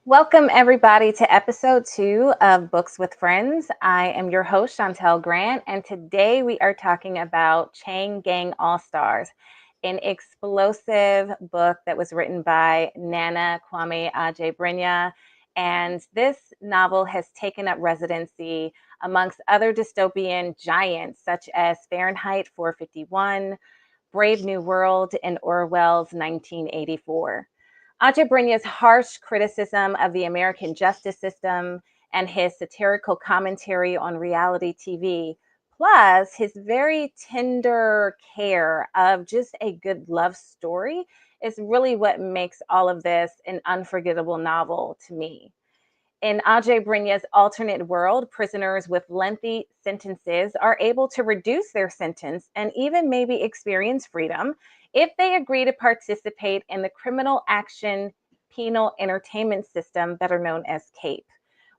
Welcome, everybody, to episode 2 of Books with Friends. I am your host, Chantel Grant, and today we are talking about Chain Gang All-Stars, an explosive book that was written by Nana Kwame Adjei-Brenyah. And this novel has taken up residency amongst other dystopian giants such as Fahrenheit 451, Brave New World, and Orwell's 1984. Adjei-Brenyah's harsh criticism of the American justice system and his satirical commentary on reality TV, plus his very tender care of just a good love story, is really what makes all of this an unforgettable novel to me. In Adjei-Brenyah's alternate world, prisoners with lengthy sentences are able to reduce their sentence and even maybe experience freedom if they agree to participate in the criminal action penal entertainment system, better known as CAPE,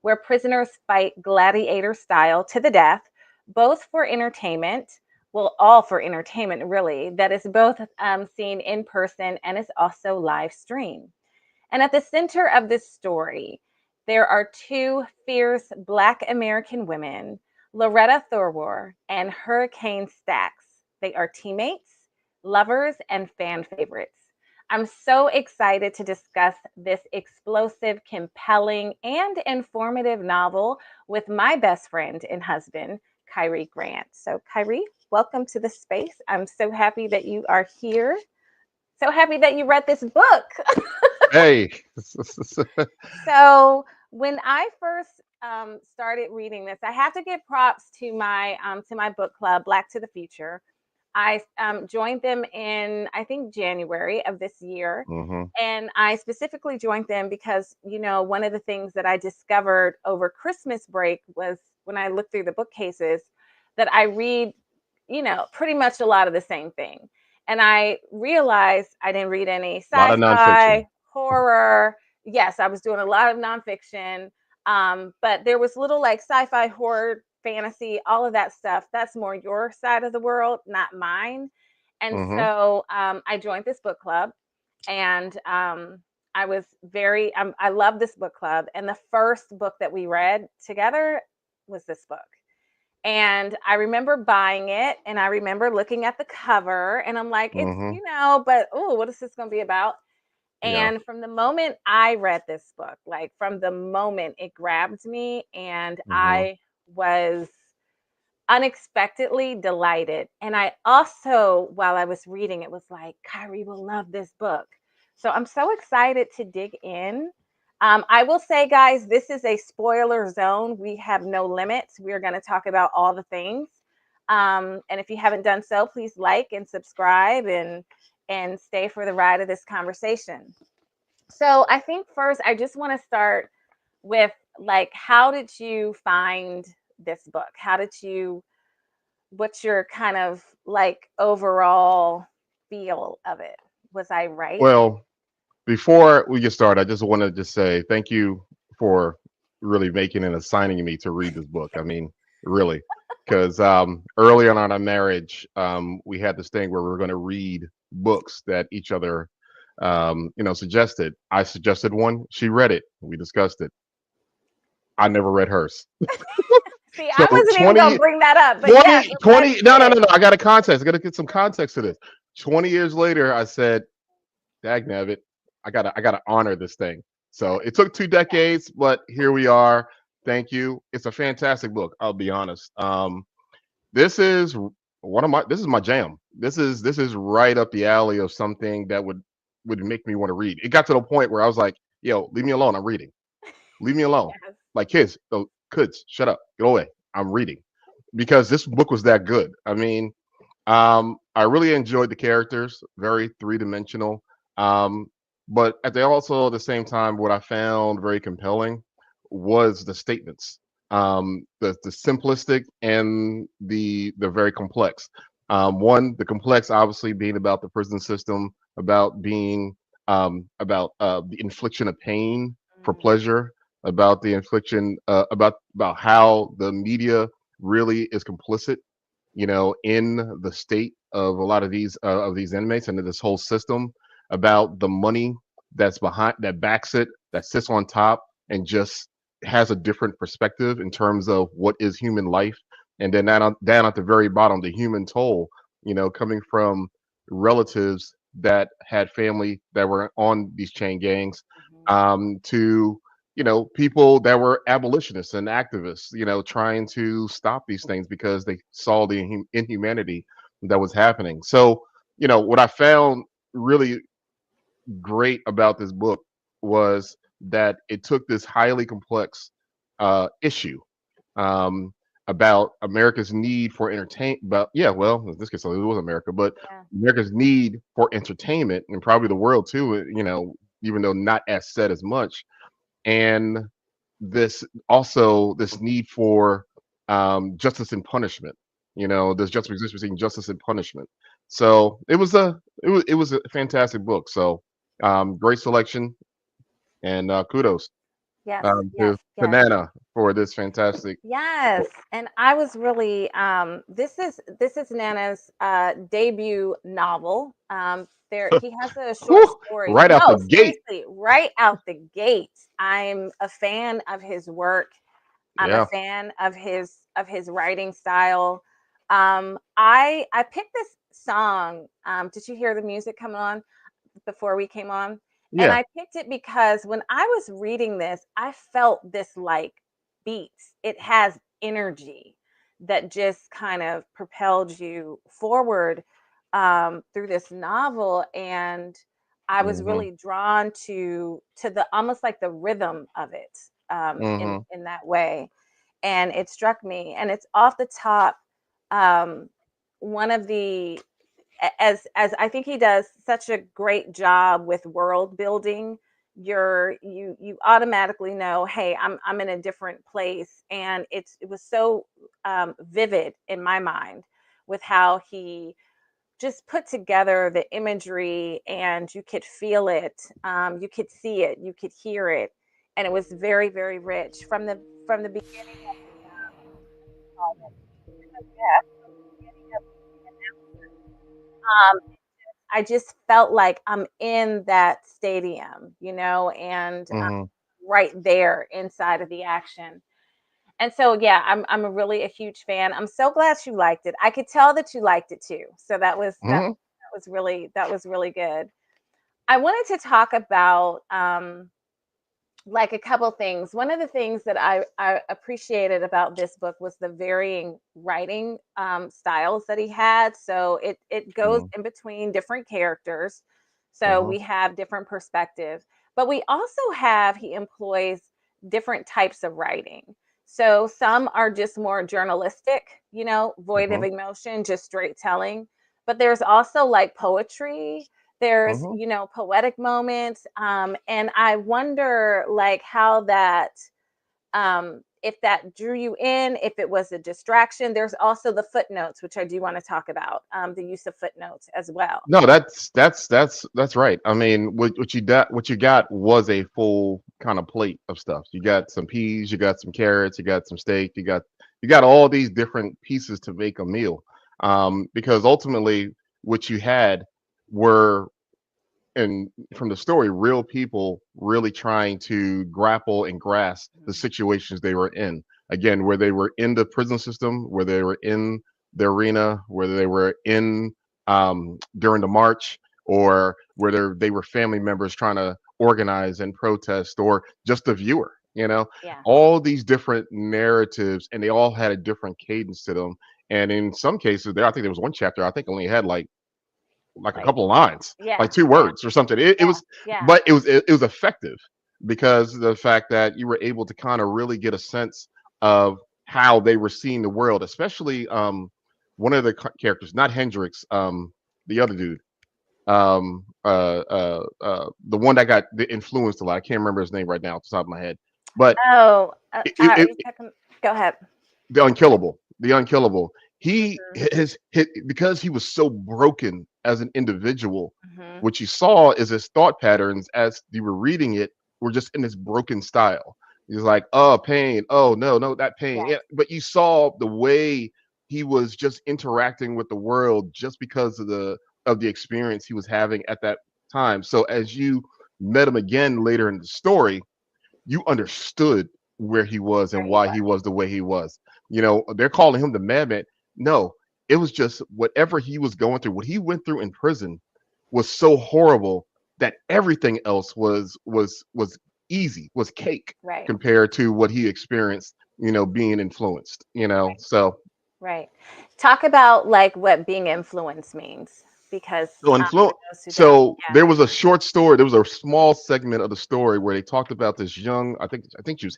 where prisoners fight gladiator style to the death, both for entertainment, well, all for entertainment, really, that is both seen in person and is also live streamed. And at the center of this story, there are two fierce Black American women, Loretta Thorwar and Hurricane Stacks. They are teammates, lovers, and fan favorites. I'm so excited to discuss this explosive, compelling, and informative novel with my best friend and husband, Khari Grant. So, Khari, welcome to the space. I'm so happy that you are here. So happy that you read this book. Hey. So when I first started reading this, I have to give props to my book club, Black to the Future. I joined them in, I think, January of this year. Mm-hmm. And I specifically joined them because, one of the things that I discovered over Christmas break was when I looked through the bookcases that I read, pretty much a lot of the same thing. And I realized I didn't read any A lot of nonfiction. sci-fi, horror. Yes, I was doing a lot of nonfiction. But there was little like sci-fi, horror, fantasy, all of that stuff. That's more your side of the world, not mine. And Mm-hmm. so I joined this book club, and I was I love this book club. And the first book that we read together was this book. And I remember buying it, and I remember looking at the cover, and I'm like, it's, Mm-hmm. but oh, what is this going to be about? Yeah. And from the moment I read this book, like from the moment it grabbed me, and Mm-hmm. I was unexpectedly delighted. And I also, while I was reading it, was like, Khari will love this book. So I'm so excited to dig in. I will say, guys, this is a spoiler zone. We have no limits. We're going to talk about all the things. And if you haven't done so, please like and subscribe and stay for the ride of this conversation. So I think first, I just want to start with like, how did you find this book? What's your kind of like overall feel of it? Was I right? Well, before we get started, I just want to just say thank you for really making and assigning me to read this book. I mean, really, because early on in our marriage, we had this thing where we were going to read books that each other, suggested. I suggested one. She read it. We discussed it. I never read hers. See, So I wasn't even going to 20, bring that up, but 20, yes, I'm glad 20. you No, no, did. no, no. I got a context. I got to get some context to this. 20 years later, I said, dag nabbit, I gotta honor this thing. So Right. it took 2 decades, but here we are. Thank you. It's a fantastic book. I'll be honest. This is this is my jam. This is right up the alley of something that would make me want to read. It got to the point where I was like, yo, leave me alone. I'm reading. Leave me alone. Yes. Like kids, kids, shut up. Get away. I'm reading. Because this book was that good. I mean, I really enjoyed the characters, very three-dimensional. Um, but at the same time, what I found very compelling was the statements, the simplistic and the very complex. One, the complex, obviously, being about the prison system, about being about the infliction of pain for Mm, pleasure, about the infliction about how the media really is complicit, in the state of a lot of these inmates and this whole system, about the money that's behind, that backs it, that sits on top, and just has a different perspective in terms of what is human life, and then down at the very bottom, the human toll, coming from relatives that had family that were on these chain gangs, mhm, to people that were abolitionists and activists, trying to stop these things because they saw the inhumanity that was happening. So, what I found really great about this book was that it took this highly complex issue, um, about America's need for entertain. But yeah, well, in this case, it was America, but yeah. America's need for entertainment, and probably the world too. Even though not as said as much, and this need for justice and punishment. There's juxtaposition between justice and punishment. So it was a fantastic book. So great selection, and kudos Yes. Yes. to Yes. Nana for this fantastic Yes, book. and I was really this is Nana's debut novel. There he has a short Whew, story. right out the No, gate. seriously, right out the gate. I'm a fan of his work. I'm a Yeah. fan of his writing style. I picked this song. Did you hear the music coming on before we came on? And Yeah. I picked it because when I was reading this, I felt this like beats. It has energy that just kind of propelled you forward through this novel, and I was Hmm. really drawn to the almost like the rhythm of it Hmm. in that way, and it struck me. And it's off the top um, one of the as I think he does such a great job with world building. You automatically know, hey, I'm in a different place, and it was so vivid in my mind with how he just put together the imagery, and you could feel it, you could see it, you could hear it, and it was very very rich from the beginning of the yeah, from the beginning of I just felt like I'm in that stadium, and Hmm. right there inside of the action. And so, yeah, I'm a really a huge fan. I'm so glad you liked it. I could tell that you liked it too. So Hmm. that was really good. I wanted to talk about like a couple things. One of the things that I appreciated about this book was the varying writing styles that he had. So it goes Hmm. in between different characters. So Hmm. we have different perspectives, but we also have he employs different types of writing. So some are just more journalistic, void of Hmm. emotion, just straight telling. But there's also like poetry, there's Hmm. poetic moments, and I wonder like how that if that drew you in, if it was a distraction. There's also the footnotes, which I do want to talk about, the use of footnotes as well. No, that's right. I mean, what you got was a full kind of plate of stuff. You got some peas, you got some carrots, you got some steak, you got all these different pieces to make a meal. Because ultimately, what you had were, and from the story, real people really trying to grapple and grasp the Mhm. situations they were in. Again, where they were in the prison system, where they were in the arena, where they were in during the march, or whether they were family members trying to organize and protest, or just the viewer. Yeah. All these different narratives, and they all had a different cadence to them. And in some cases, I think there was one chapter I think only had like a Like, couple of lines, like yeah, two yeah, words or something. It yeah, was, yeah. but it was effective because of the fact that you were able to kind of really get a sense of how they were seeing the world, especially one of the characters, not Hendrix, the other dude, the one that got influenced a lot. I can't remember his name right now off the top of my head, but Oh, are it, you talking? Go ahead. the unkillable. He Hmm. his because he was so broken as an individual. Hmm. What you saw is his thought patterns as you were reading it were just in this broken style. He's like, oh, pain. Oh, no, no, that pain. Yes. Yeah, but you saw the way he was just interacting with the world just because of the experience he was having at that time. So as you met him again later in the story, you understood where he was Where and he why was. he was the way he was. They're calling him the madman. No, it was just whatever he was going through. What he went through in prison was so horrible that everything else was easy, was cake Right. compared to what he experienced. Being influenced. Right. So Right. Talk about like what being influenced means, because So for influ- those who don't, so yeah. there was a short story. There was a small segment of the story where they talked about this young, I think she was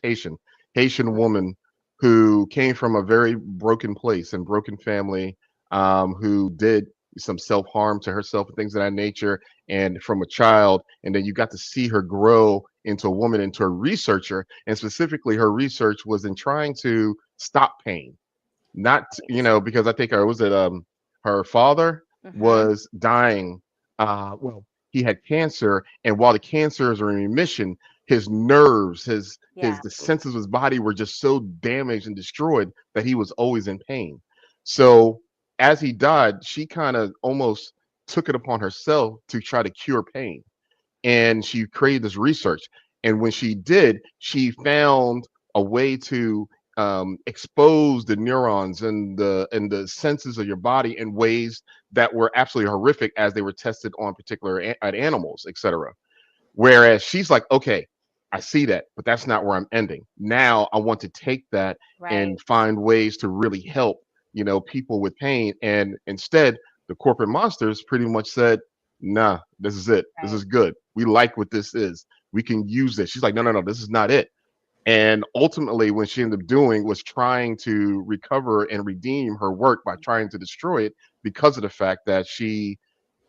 Haitian woman who came from a very broken place and broken family, who did some self harm to herself and things of that nature, and from a child, and then you got to see her grow into a woman, into a researcher, and specifically her research was in trying to stop pain, not Right. because I think was it her father Mm-hmm. was dying. Well, he had cancer, and while the cancer is in remission, his nerves, his Yeah. the senses of his body were just so damaged and destroyed that he was always in pain. So as he died, she kind of almost took it upon herself to try to cure pain, and she created this research. And when she did, she found a way to expose the neurons and the senses of your body in ways that were absolutely horrific as they were tested on particular at animals, etc. Whereas she's like, okay, I see that, but that's not where I'm ending. Now I want to take that Right. and find ways to really help, people with pain. And instead, the corporate monsters pretty much said, nah, this is it. This Right. is good. We like what this is. We can use this. She's like, no, no, no, this is not it. And ultimately, what she ended up doing was trying to recover and redeem her work by trying to destroy it because of the fact that she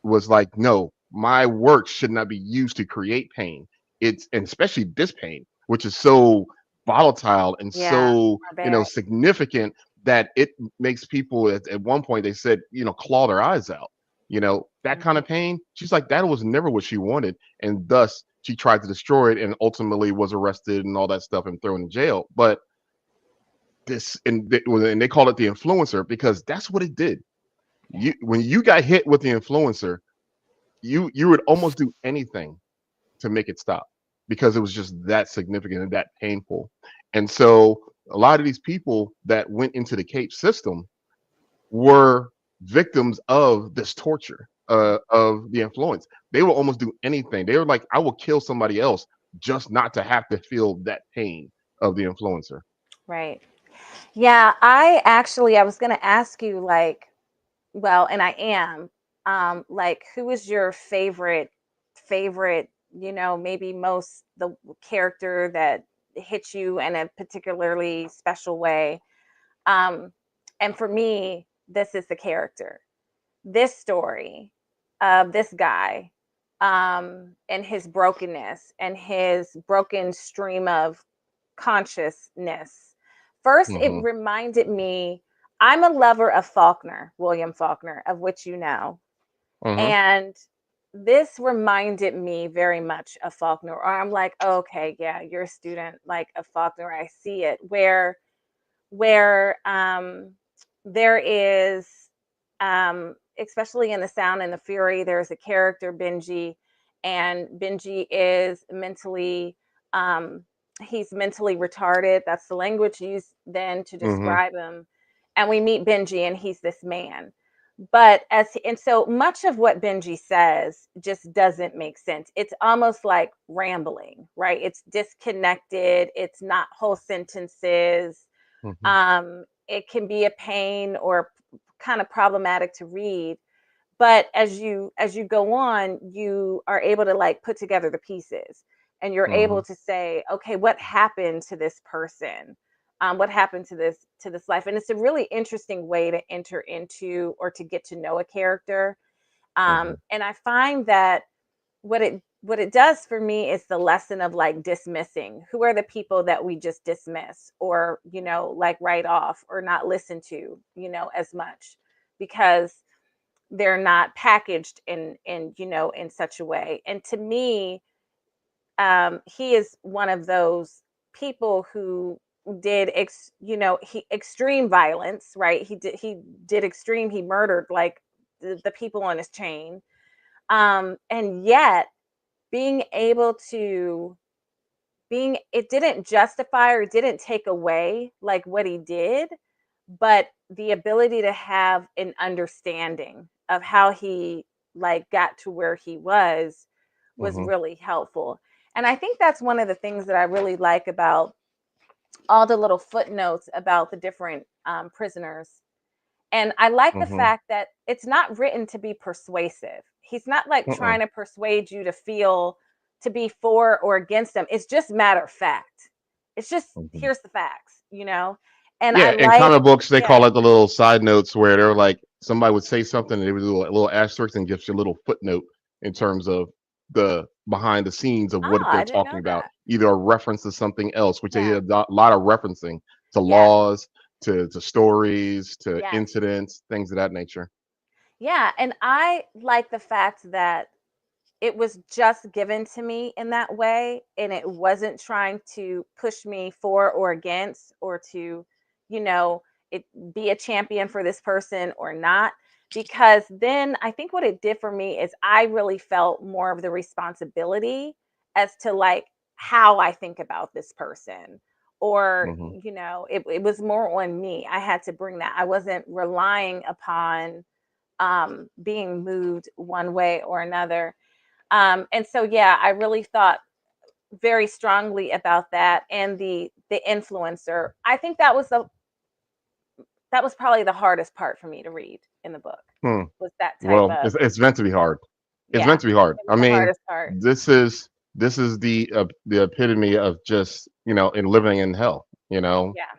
was like, no, my work should not be used to create pain. And especially this pain, which is so volatile and Yeah. so, Barbaric. significant that it makes people at one point they said, claw their eyes out. That kind Mhm. of pain. She's like, that was never what she wanted. And thus she tried to destroy it and ultimately was arrested and all that stuff and thrown in jail. But and they call it the influencer because that's what it did. Yeah. When you got hit with the influencer, you would almost do anything to make it stop because it was just that significant and that painful. And so a lot of these people that went into the Cape system were victims of this torture, of the influence. They will almost do anything. They were like, I will kill somebody else just not to have to feel that pain of the influencer. Right. Yeah. I was going to ask you, like, well, and I am, like, who is your favorite, maybe most the character that hits you in a particularly special way? Um, and for me, this is the character. This story of this guy, and his brokenness and his broken stream of consciousness. First, it Hmm. reminded me, I'm a lover of Faulkner, William Faulkner, of which you know. Hmm. And this reminded me very much of Faulkner. Or I'm like, oh, okay, yeah, you're a student like of Faulkner. I see it. Where there is, especially in The Sound and the Fury, there's a character, Benji, and Benji is mentally, um, he's mentally retarded. That's the language used then to Hmm. describe him. And we meet Benji, and he's this man. But and so much of what Benji says just doesn't make sense. It's almost like rambling, right? It's disconnected, it's not whole sentences. Hmm. It can be a pain or kind of problematic to read, but as you go on, you are able to like put together the pieces, and you're able Hmm. to say, okay, what happened to this person, what happened to this life. And it's a really interesting way to enter into or to get to know a character. Hmm. And I find that what it does for me is the lesson of like dismissing who are the people that we just dismiss, or like write off or not listen to as much, because they're not packaged in such a way. And to me, he is one of those people who did he extreme violence, right? He did extreme, he murdered like the people on his chain, and yet being able to being it didn't justify or didn't take away like what he did, but the ability to have an understanding of how he like got to where he was Hmm. really helpful. And I think that's one of the things that I really like about all the little footnotes about the different prisoners. And I like the Hmm. fact that it's not written to be persuasive. He's not like Hmm. trying to persuade you to feel to be for or against them. It's just matter of fact. It's just Hmm. here's the facts. And I Yeah, in like, comic books, they yeah. call it the little side notes where they're like somebody would say something and they would do a little asterisk and gives you a little footnote in terms of the behind the scenes of Oh, what they're I didn't know talking about, that. either a reference to something else, which they Yeah. hear a lot of referencing to Yes. laws, to stories, to Yes. incidents, things of that nature. Yeah. And I like the fact that it was just given to me in that way, and it wasn't trying to push me for or against, or to you know it be a champion for this person or not, because then I think what it did for me is I really felt more of the responsibility as to like how I think about this person, or Hmm. it was more on me. I had to bring that. I wasn't relying upon being moved one way or another. And so, yeah, I really thought very strongly about that, and the influencer. I think that was probably the hardest part for me to read in the book, Hmm. was that type Well, of. it's meant to be hard. It's Yeah, meant to be hard. it was I the mean, hardest part. this is the epitome of just in living in hell. Yeah,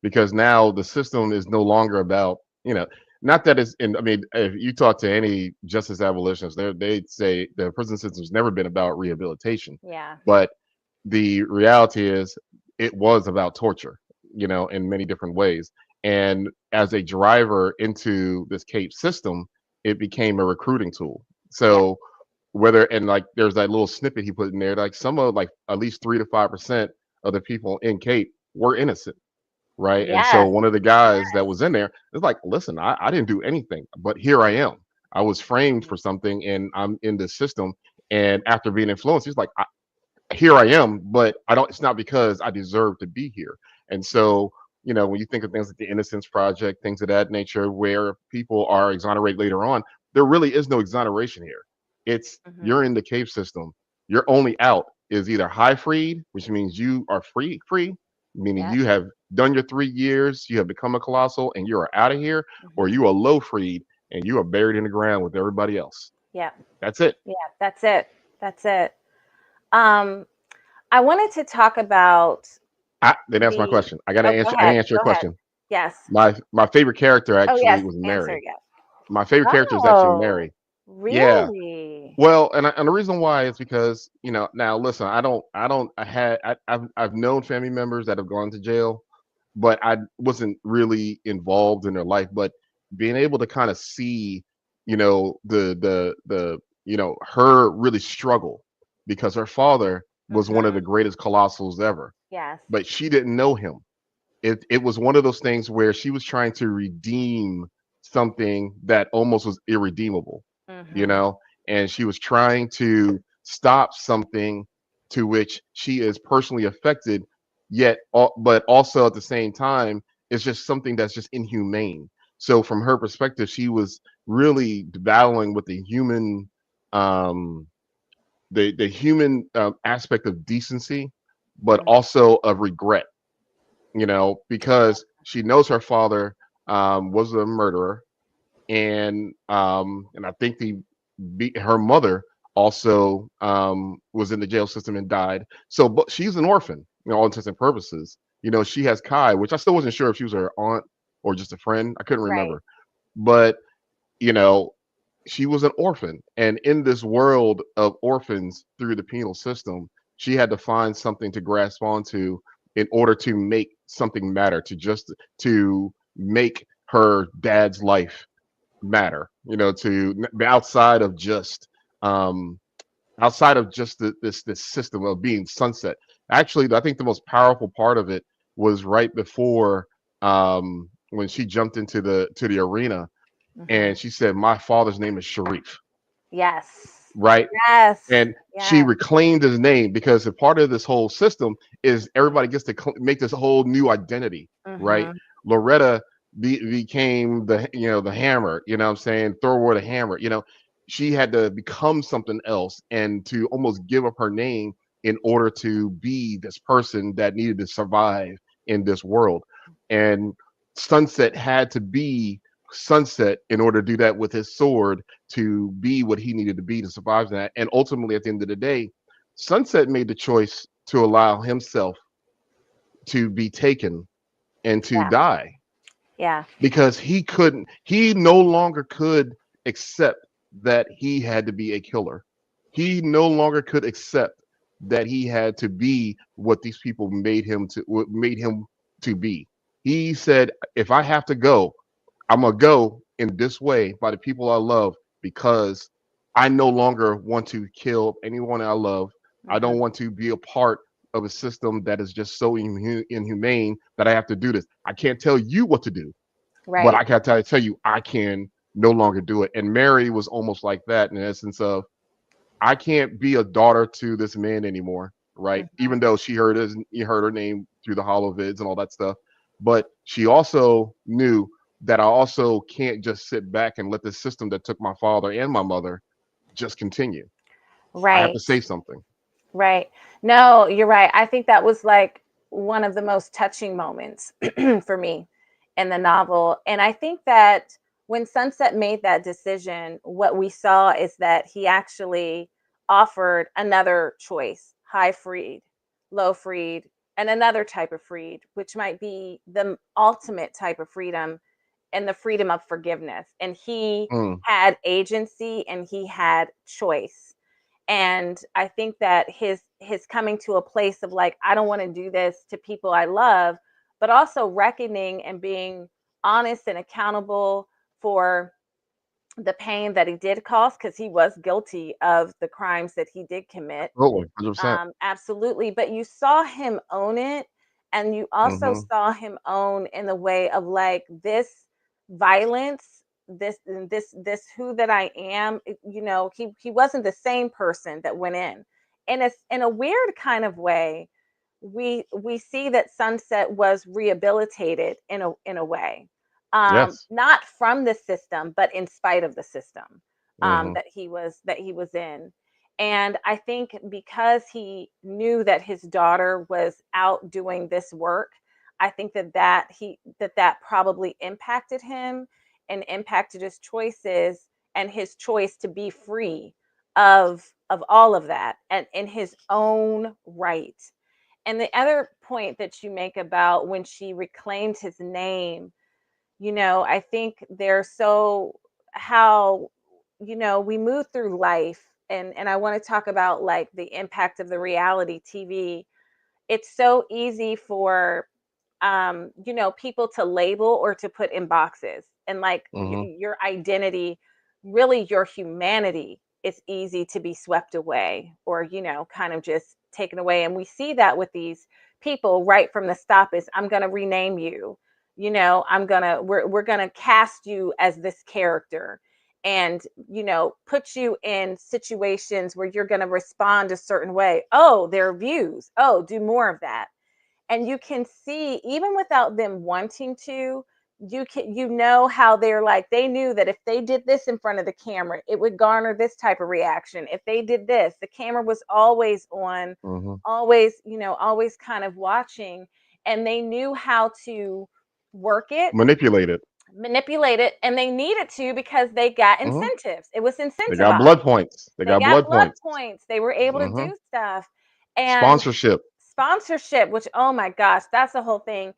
Because now the system is no longer about not that it's in. I mean, if you talk to any justice abolitionists, they'd say the prison system's never been about rehabilitation, yeah, but the reality is it was about torture, in many different ways. And as a driver into this CAPE system, it became a recruiting tool. yeah, So whether and like there's that little snippet he put in there, like some of like at least 3 to 5% of the people in CAPE were innocent, right? And so yes, one of the guys that yes. was in there is like, listen, I didn't do anything, but here I am. I was framed Mhm, for something and I'm in this system. And after being influenced, he's like, here I am, but I don't. It's not because I deserve to be here. And so, when you think of things like the Innocence Project, things of that nature, where people are exonerated later on, there really is no exoneration here. It's you're mhm. in the cave system. Your only out is either high freed, which means you are free, meaning Yeah, you have done your 3 years, you have become a colossal, and you are out of here, or mhm. you are low freed and you are buried in the ground with everybody else. Yeah, That's it. yeah. That's it. That's it. Um, I wanted to talk about Then ask my the. question. I got to Oh, go answer. I ahead. didn't answer your Go ahead. question. Yes. My favorite character Oh, yes. actually was Answer Mary. yes. My favorite character is actually Oh, Mary. Yeah. really? Well, and the reason why is because now listen, I've known family members that have gone to jail, but I wasn't really involved in their life. But being able to kind of see, her really struggle because her father was one of the Mhm. greatest colossals ever, Yes. but she didn't know him. It was one of those things where she was trying to redeem something that almost was irredeemable, you Mhm. know, and she was trying to stop something to which she is personally affected, but also at the same time, it's just something that's just inhumane. So from her perspective, she was really battling with um, the human aspect of decency, but Mm, also of regret. Because she knows her father was a murderer, and I think her mother also was in the jail system and died. So, but she's an orphan, all intents and purposes. She has Kai, which I still wasn't sure if she was her aunt or just a friend. I couldn't right. remember, but you know, she was an orphan, and in this world of orphans through the penal system, she had to find something to grasp onto in order to make something matter, to make her dad's life matter, to be um outside of just this system of being sunset. Actually, I think the most powerful part of it was right before when she jumped into the arena Hmm. and she said, "My father's name is Sharif," Yes. right? Yes. And she Yes. reclaimed his name because a part of this whole system is everybody gets to make this whole new identity, right? Hmm. Loretta became the hammer, what I'm saying, throw away the hammer, she had to become something else and to almost give up her name in order to be this person that needed to survive in this world. And Sunset had to be Sunset in order to do that with his sword, to be what he needed to be to survive that. And ultimately, at the end of the day, Sunset made the choice to allow himself to be taken and to Yeah. die Yeah. because he no longer could accept that he had to be a killer. He no longer could accept that he had to be what these people made him to be. He said, if I have to go, I'm gonna go in this way by the people I love because I no longer want to kill anyone I love. I Hmm. don't want to be a part of a system that is just so inhumane that I have to do this. I can't tell you what to do, but Right. I can tell you I can no longer do it. And Mary was almost like that in the essence of I can't be a daughter to this man anymore, right? Hmm. Even though you heard her name through the hollow vids and all that stuff, but she also knew that I also can't just sit back and let the system that took my father and my mother just continue. I have to Right. say something. Right. No, you're right. I think that was like one of the most touching moments for me in the novel. And I think that when Sunset made that decision, what we saw is that he actually offered another choice: high freed, low freed, and another type of freed, which might be the ultimate type of freedom and the freedom of forgiveness. And he Mm, had agency and he had choice. And I think that his coming to a place of like, I don't want to do this to people I love, but also reckoning and being honest and accountable for the pain that he did cause, because he was guilty of the crimes that he did commit. absolutely, 100%. Absolutely. But you saw him own it. And you also Hmm. saw him own in the way of like this violence, this who that I am. He wasn't the same person that went in. And it's in a weird kind of way. We see that Sunset was rehabilitated in a way, Yes. not from the system, but in spite of the system, Hmm. that he was in. And I think because he knew that his daughter was out doing this work, I think that probably impacted him and impacted his choices and his choice to be free of all of that and in his own right. And the other point that you make about when she reclaimed his name, I think there's so how we move through life, and I want to talk about like the impact of the reality TV. It's so easy for people to label or to put in boxes, and like Hmm. your identity, really your humanity is easy to be swept away or kind of just taken away. And we see that with these people right from the stop is, I'm going to rename you, we're going to cast you as this character, and put you in situations where you're going to respond a certain way. Oh, there are views. Oh, do more of that. And you can see, even without them wanting to, you know how they're like, they knew that if they did this in front of the camera, it would garner this type of reaction. If they did this, the camera was always on, Hmm. always, always kind of watching, and they knew how to work it, Manipulate it. manipulate it, and they needed to because they got Hmm. incentives. It was They got incentivized. blood points. They They got got blood blood points. points. They were able to Hmm. do stuff. And Sponsorship. sponsorship, which, oh my gosh, that's the whole thing.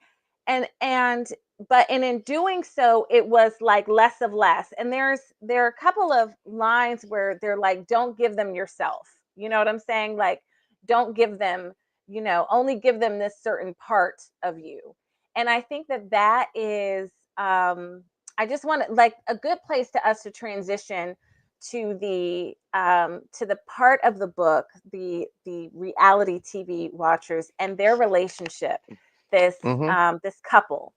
And but in doing so, it was like less of less. And there are a couple of lines where they're like, don't give them yourself. You know what I'm saying? Like, don't give them, only give them this certain part of you. And I think that that is, I just want to, like, a good place to us to transition to the part of the book, the reality TV watchers and their relationship, this Hmm. this couple.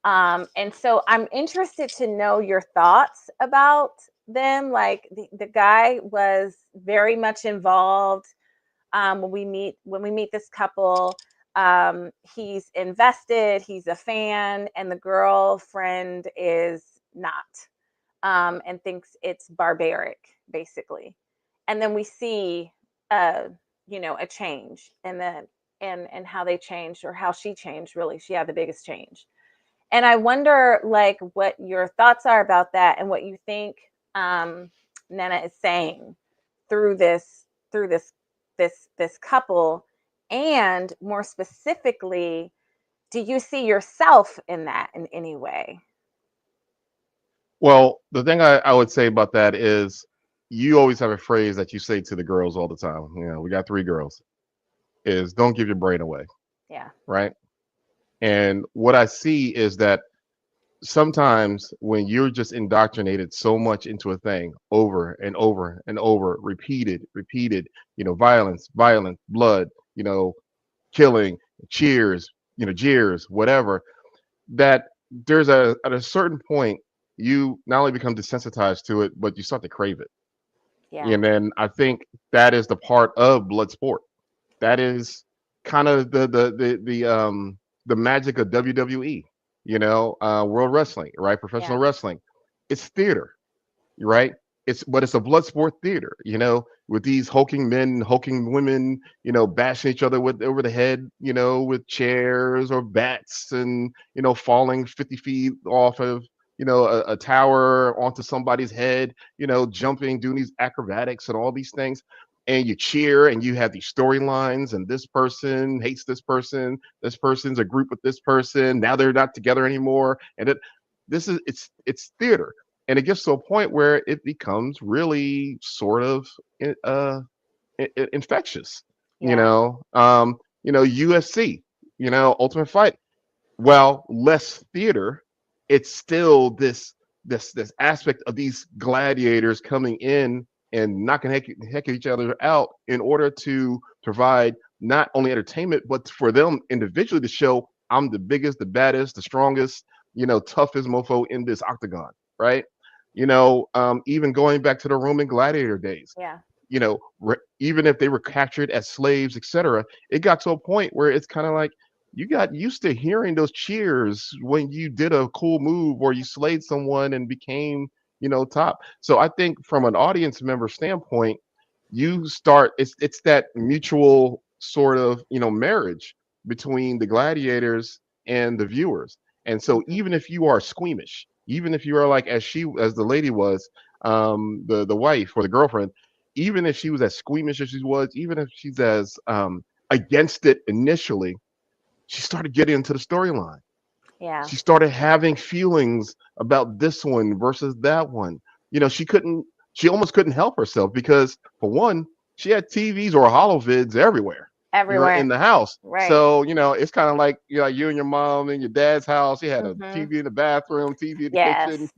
And so I'm interested to know your thoughts about them. Like, the guy was very much involved. When we meet this couple, he's invested, he's a fan, and the girlfriend is not, and thinks it's barbaric, basically. And then we see, uh, a change, and how they changed, or how she changed. Really, she had the biggest change. And I wonder, like, what your thoughts are about that, and what you think, Nana is saying through this couple, and more specifically, do you see yourself in that in any way? Well, the thing I would say about that is you always have a phrase that you say to the girls all the time. We got three girls, is don't give your brain away, Yeah. right? And what I see is that sometimes when you're just indoctrinated so much into a thing over and over and over, repeated, violence, violence, blood, killing, cheers, jeers, whatever, that there's at a certain point you not only become desensitized to it, but you start to crave it. Yeah. And then I think that is the part of blood sport. That is kind of the magic of WWE, World Wrestling, right? Professional Yeah. wrestling. It's theater, right? It's a blood sport theater, with these hulking men, hulking women, bashing each other with over the head, with chairs or bats, and falling 50 feet off of a tower onto somebody's head, jumping, doing these acrobatics and all these things. And you cheer, and you have these storylines, and this person hates this person's a group with this person, now they're not together anymore, and it's theater, and it gets to a point where it becomes really sort of uh, infectious. Yeah. UFC, Ultimate Fight. Well, less theater, it's still this aspect of these gladiators coming in and knocking heck of each other out in order to provide not only entertainment, but for them individually to show I'm the biggest, the baddest, the strongest, toughest mofo in this octagon, right? Even going back to the Roman gladiator days, Yeah. even if they were captured as slaves, etc., it got to a point where it's kind of like you got used to hearing those cheers when you did a cool move or you slayed someone and became, top. So I think from an audience member standpoint, you start it's that mutual sort of, marriage between the gladiators and the viewers. And so Hmm. even if you are squeamish, even if you are like as the lady was, the wife or the girlfriend, even if she was as squeamish as she was, even if she's as against it initially, she started getting into the storyline. Yeah. She started having feelings about this one versus that one. She almost couldn't help herself because, for one, she had TVs or holovids everywhere, Everywhere. in the house. Right. So, it's kind of like, you and your mom and your dad's house. You had a Hmm. TV in the bathroom, TV in the Yes. kitchen.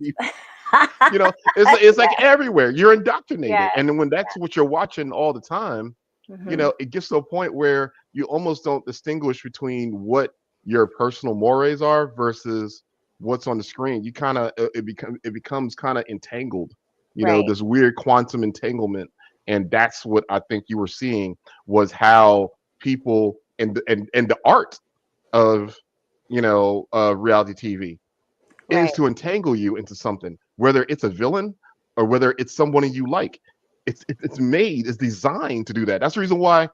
It's like Yes. everywhere. You're indoctrinated. Yes. And then when that's what you're watching all the time, Hmm. it gets to a point where you almost don't distinguish between what your personal mores are versus what's on the screen. You kind of it becomes kind of entangled, Right. this weird quantum entanglement, and that's what I think you were seeing was how people and the art of reality TV. is Right. to entangle you into something, whether it's a villain or whether it's someone you like. It's designed to do that. That's the reason why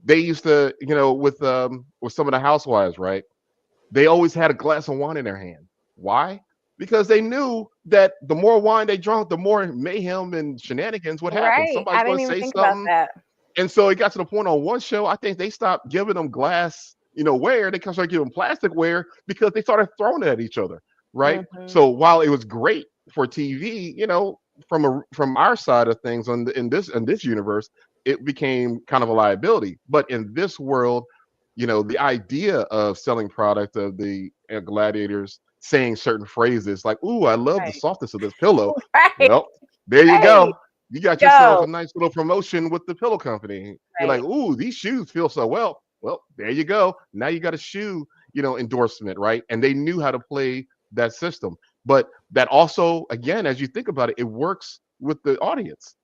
they used to, with some of the housewives, right? They always had a glass of wine in their hand. Why? Because they knew that the more wine they drank, the more mayhem and shenanigans would happen. Right. I Somebody's going didn't to even say think about something, that. and so it got to the point on one show, I think they stopped giving them glass, ware. They started giving plasticware because they started throwing it at each other, right? Hmm. So while it was great for TV, from our side of things in this universe, it became kind of a liability. But in this world, the idea of selling product of the gladiators saying certain phrases like, "Ooh, I love the Right. softness of this pillow." Right. Well, there you Right. go. You got yourself Go. a nice little promotion with the pillow company. You're like, Right. "Ooh, these shoes feel so well." Well, there you go. Now you got a shoe, endorsement, right? And they knew how to play that system. But that also, again, as you think about it, it works with the audience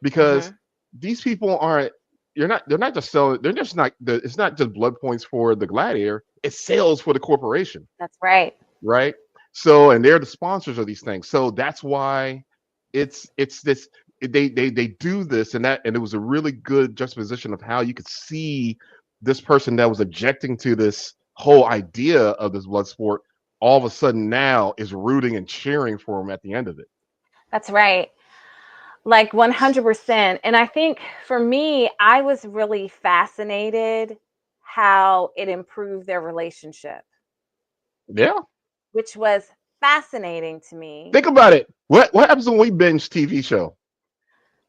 because Hmm. these people aren't. They're not just selling. They're just not. It's not just blood points for the gladiator. It's sales for the corporation, That's right. right? So, and they're the sponsors of these things. So that's why it's this. They do this, and it was a really good juxtaposition of how you could see this person that was objecting to this whole idea of this blood sport all of a sudden now is rooting and cheering for him at the end of it. That's right. Like 100%. And I think for me, I was really fascinated how it improved their relationship, Yeah, which was fascinating to me. think about it. What happens when we binge TV show?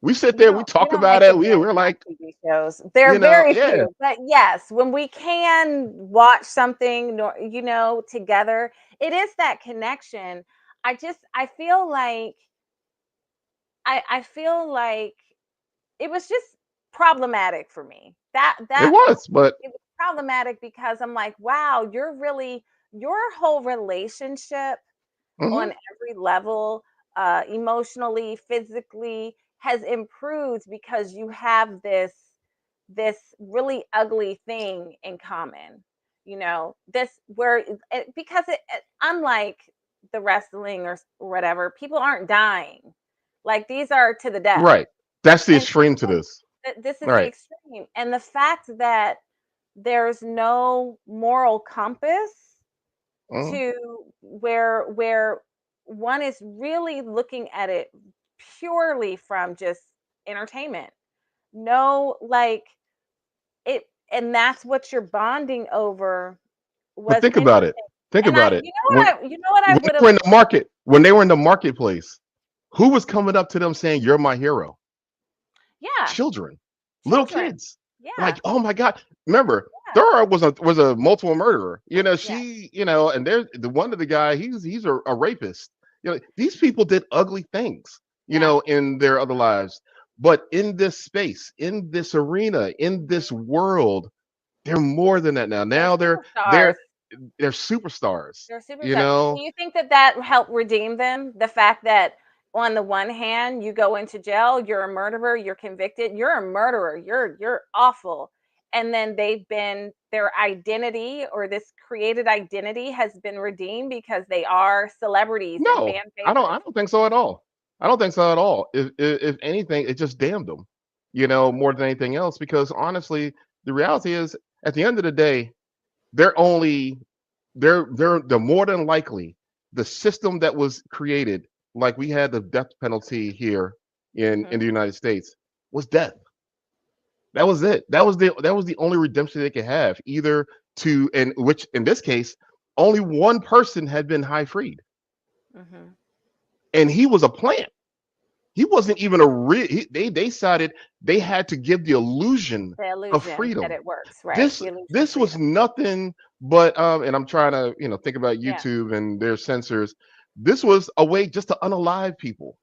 We sit We there, we don't we talk don't about like to it. binge We're like, on TV shows. There are very yeah, few, but yes, when we can watch something, together, it is that connection. I feel like I feel like it was just problematic for me. it That was, but it was problematic because I'm like, wow, your whole relationship on mhm, every level, emotionally, physically, has improved because you have this really ugly thing in common. This where because unlike the wrestling or whatever, people aren't dying. Like these are to the death, right. That's the and extreme to this. this is the Right. extreme. And the fact that there's no moral compass Mhm. to where one is really looking at it purely from just entertainment. No, like it, and that's what you're bonding over But was think about it. interesting. Think And about it. you know what I When would they have. were in the market, when they were in the marketplace, who was coming up to them saying, "You're my hero"? Yeah, Children, little children. kids. Yeah, Like, oh my God. Remember, yeah, Thora was a multiple murderer. yeah, And there's the one of the guy, he's a rapist. These people did ugly things, yeah. in their other lives. But in this space, in this arena, in this world, they're more than that now. They're Now they're superstars. they're superstars. They're You superstars. Do know? you think that helped redeem them? The fact that on the one hand, you go into jail, you're a murderer, you're convicted, you're a murderer, you're awful. And then their identity or this created identity has been redeemed because they are celebrities and No, fan I favorites. don't think so at all. I don't think so at all. If anything, it just damned them, more than anything else. Because honestly, the reality is, at the end of the day, they're only they're more than likely the system that was created, like we had the death penalty here in Hmm. the United States, was death. That was it. That was the only redemption they could have, either to, and which in this case, only one person had been high freed, Hmm. and he was a plant. He wasn't even a real. They decided they had to give the illusion The of illusion that freedom. it works, right? This The illusion of this was freedom. nothing but and I'm trying to think about Yeah. YouTube and their censors. This was a way just to unalive people.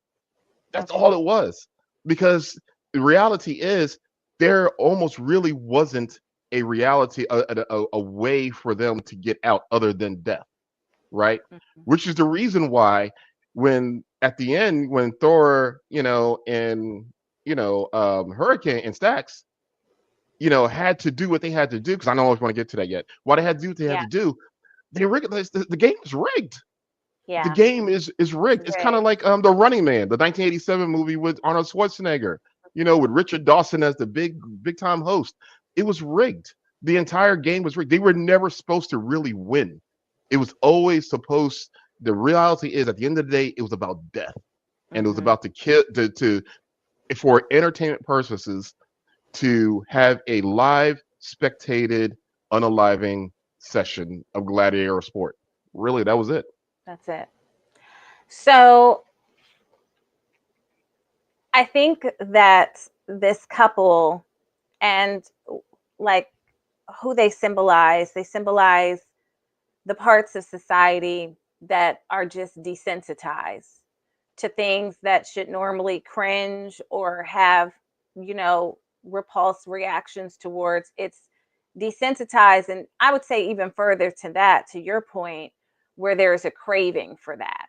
That's all Okay. it was. Because the reality is, there almost really wasn't a reality, a way for them to get out other than death, right? Hmm. Which is the reason why, when at the end, when Thor, and Hurricane and Stax, had to do what they had to do, because I don't always want to get to that yet. What they had to do, what they had Yeah. to do, they recognized the game was rigged. The Yeah. game is It's rigged. It's kind of rigged. like the Running Man, the 1987 movie with Arnold Schwarzenegger. With Richard Dawson as the big time host. It was rigged. The entire game was rigged. They were never supposed to really win. It was always supposed. The reality is, at the end of the day, it was about death, and it was Mm-hmm. about the kid to for entertainment purposes to have a live, spectated, unaliving session of gladiator sport. Really, that was it. That's it. So I think that this couple and like who they symbolize the parts of society that are just desensitized to things that should normally cringe or have, you know, repulse reactions towards. It's desensitized. And I would say, even further to that, to your point, where there's a craving for that,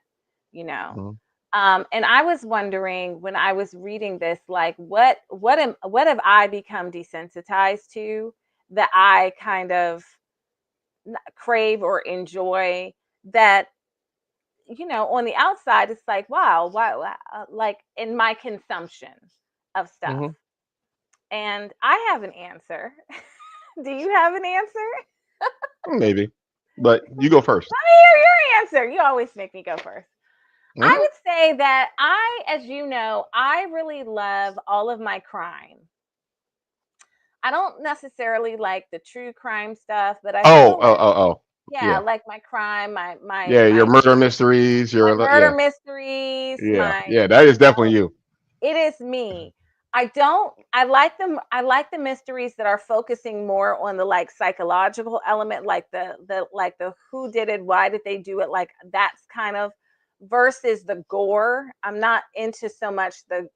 you know. Mhm. And I was wondering when I was reading this, like, what have I become desensitized to that I kind of crave or enjoy, that, you know, on the outside it's like, wow, like in my consumption of stuff. Mhm. And I have an answer. Do you have an answer? Maybe, but you go first. Let me hear your answer. You always make me go first. I Mhm. would say that as you know, I really love all of my crime. I don't necessarily like the true crime stuff, but I Oh, still oh, like, oh, oh. yeah, Yeah, like my crime, yeah. Your murder mysteries. my Your murder yeah, mysteries, yeah, my, yeah. That is definitely you. it is me. I don't I like them, I like the mysteries that are focusing more on the like psychological element, like the who did it, why did they do it, like that's kind of, versus the gore. I'm not into so much the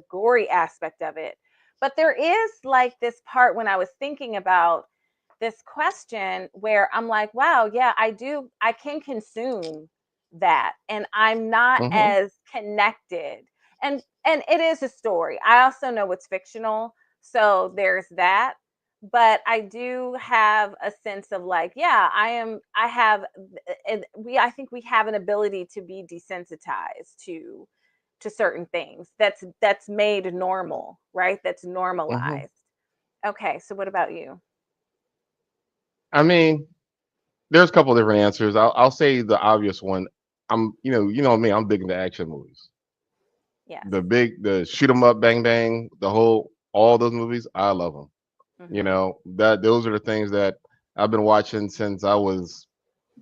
gory aspect of it. But there is like this part when I was thinking about this question where I'm like, wow, yeah, I can consume that and I'm not Hmm. as connected. And it is a story. I also know it's fictional, so there's that. But I do have a sense of like, yeah, I have, and I think we have an ability to be desensitized to certain things that's made normal, right? That's Hmm. normalized. Okay, so what about you? I mean, there's a couple different answers. I'll say the obvious one. You know me. I'm big into action movies. Yes. The shoot 'em up, bang bang, all those movies. I love them. Hmm. That those are the things that I've been watching since I was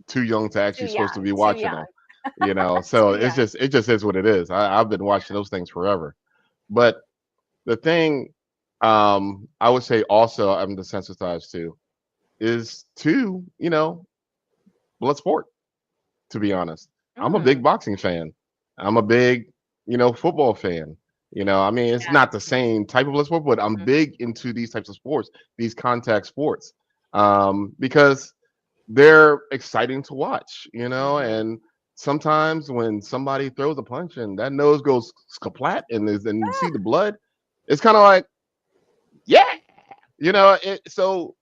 too young to Too actually supposed to young, be too watching them. young, So too young. it just is what it is. I've been watching those things forever. But the thing I would say also I'm desensitized to is blood sport, to be honest. I'm a big Mm, boxing fan. I'm a big, football fan. I mean, it's yeah. not the same type of blood sport, but I'm Mhm, big into these types of sports, these contact sports, because they're exciting to watch, mhm. and sometimes when somebody throws a punch and that nose goes skaplat and you see the blood, it's kind of like, yeah, so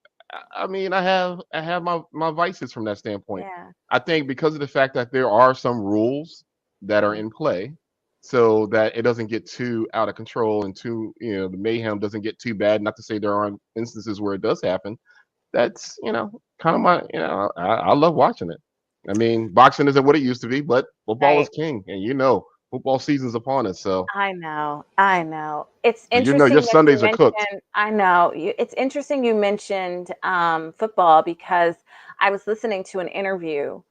I mean, I have my vices from that standpoint. Yeah. I think because of the fact that there are some rules that are Mhm. in play, so that it doesn't get too out of control and too, the mayhem doesn't get too bad. Not to say there aren't instances where it does happen. That's kind of my, I love watching it. I mean, boxing isn't what it used to be, but football is Right. king, and football season's upon us. So I know. I know. It's your interesting that you Sundays are cooked. mentioned, I know. It's interesting you mentioned football, because I was listening to an interview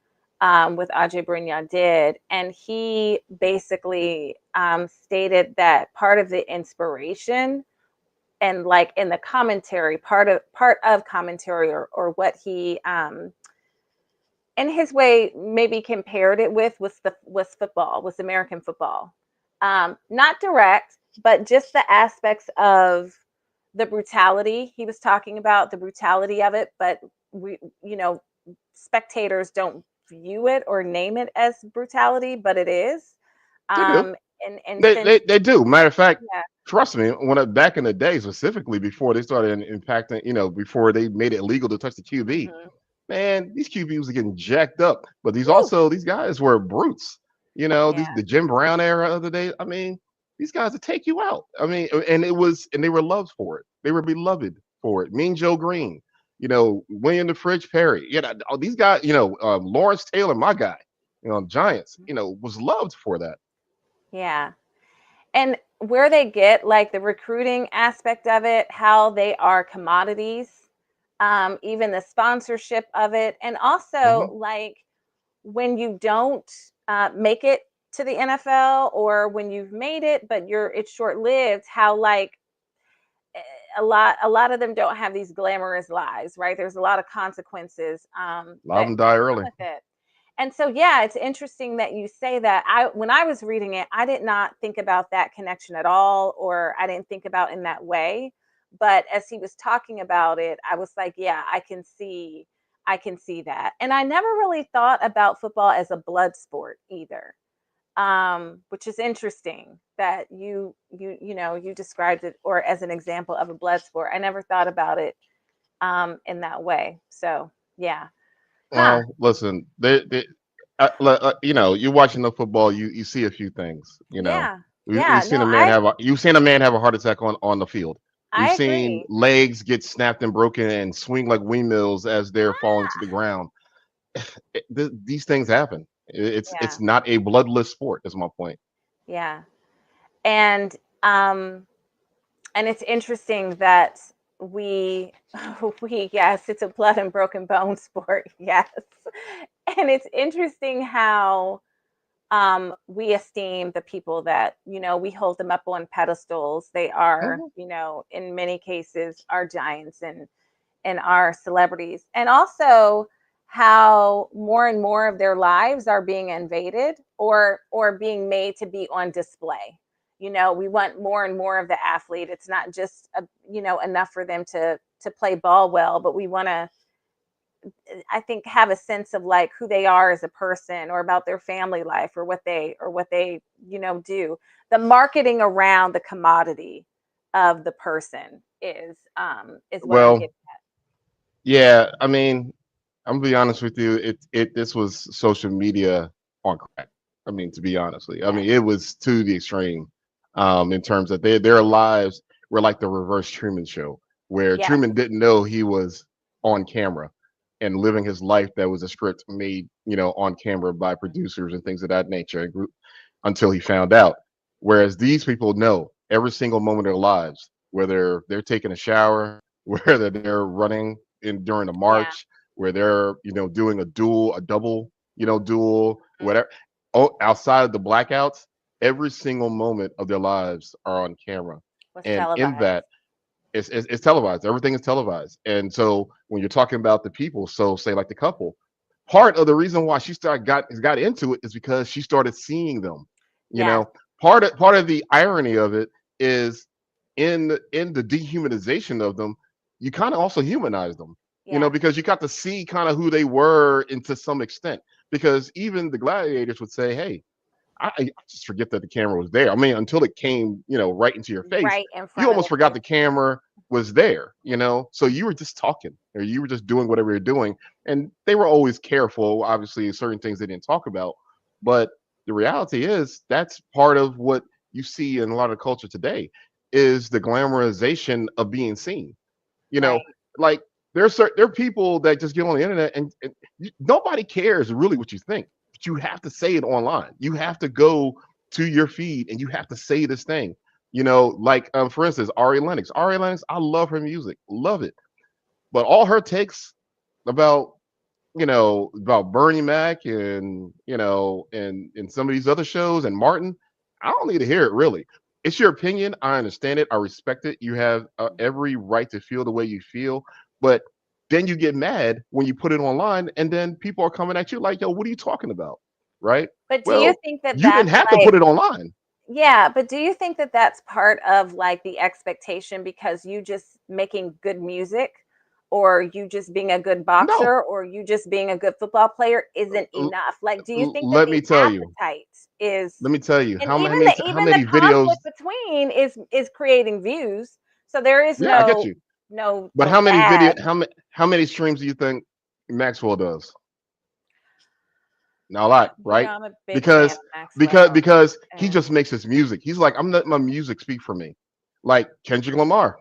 with Adjei-Brenyah did, and he basically stated that part of the inspiration and like in the commentary, part of commentary, or what he in his way maybe compared it with was American football. Not direct, but just the aspects of the brutality. He was talking about the brutality of it, but we, spectators don't view it or name it as brutality, but it is. They do. Um, and They, since, they they do. Matter of fact, yeah, trust me. Back in the day, specifically before they started impacting, before they made it legal to touch the QB, mhm, man, these QBs are getting jacked up. But Woo. these guys were brutes. These Yeah. the Jim Brown era of the day. I mean, these guys would take you out. I mean, and they were loved for it. They were beloved for it. Mean Joe Green, William the Fridge Perry. All these guys. Lawrence Taylor, my guy. Giants. Was loved for that. Yeah. And where they get like the recruiting aspect of it, how they are commodities, even the sponsorship of it, and also Hmm. like when you don't make it to the NFL, or when you've made it but it's short lived, how like eh, a lot of them don't have these glamorous lives, right? There's a lot of consequences A lot of that them die come early. with it. And so, yeah, it's interesting that you say that. When I was reading it, I did not think about that connection at all, or I didn't think about in that way. But as he was talking about it, I was like, yeah, I can see that. And I never really thought about football as a blood sport either, which is interesting that you described it or as an example of a blood sport. I never thought about it in that way. So, yeah, huh? Well, listen, you're watching the football. You see a few things. Yeah, We've yeah. seen No, you've seen a man have a heart attack on the field. We've I seen agree. legs get snapped and broken and swing like windmills as they're falling to the Ah, ground. These things happen. It's yeah, not a bloodless sport. Is my point. yeah. And um and it's interesting that we we yes, it's a blood and broken bone sport. Yes. And it's interesting how we esteem the people that, we hold them up on pedestals. They are, Mhm. in many cases are giants and our celebrities, and also how more and more of their lives are being invaded or being made to be on display. We want more and more of the athlete. It's not just enough for them to play ball well, but we want to, I think, have a sense of like who they are as a person, or about their family life, or what they do. The marketing around the commodity of the person is what I'm Well, getting. yeah. I mean, I'm gonna be honest with you. This was social media on crack. I mean, to be honest with you, I Yeah. mean, it was to the extreme. In terms of their lives were like the reverse Truman Show, where Yes. Truman didn't know he was on camera and living his life that was a script made, on camera by producers and things of that nature, until he found out. Whereas these people know every single moment of their lives, whether they're taking a shower, whether they're running in during a Yeah. march, where they're doing a double, duel, Mhm. whatever. Oh, outside of the blackouts, every single moment of their lives are on camera, Was and in televised. that, it's televised. Everything is televised, and so when you're talking about the people, so say like the couple, part of the reason why she got into it is because she started seeing them. You Yes. know, part of the irony of it is in the dehumanization of them, you kind of also humanize them. Yeah. Because you got to see kind of who they were, and to some extent, because even the gladiators would say, "Hey, I just forget that the camera was there." I mean, until it came, right into your face, Right in you front of almost their forgot face. the camera was there. So you were just talking, or you were just doing whatever you're doing, and they were always careful. Obviously, certain things they didn't talk about, but the reality is that's part of what you see in a lot of culture today is the glamorization of being seen. You know, Right. like there are people that just get on the internet, and nobody cares really what you think, but you have to say it online. You have to go to your feed and you have to say this thing. Like for instance, Ari Lennox. Ari Lennox, I love her music, love it, but all her takes about about Bernie Mac and and some of these other shows and Martin, I don't need to hear it really. It's your opinion. I understand it. I respect it. You have every right to feel the way you feel, but then you get mad when you put it online, and then people are coming at you like, "Yo, what are you talking about?" Right? But do you Well, think that you didn't that's have to like, put it online. yeah, but do you think that that's part of like the expectation because you just making good music, or you just being a good No. boxer, or you just being a good football player isn't L- enough? Like, do you think that Let the me tell you. appetite is, Let me tell you and how even many the how even the many videos. conflict between is creating views. So there is Yeah, I get you. no But bad. how many streams do you think? Maxwell does. Not a lot, right? I'm a big fan of Because Maxwell. he And just makes his music. He's like, I'm letting my music speak for me. Like Kendrick Lamar.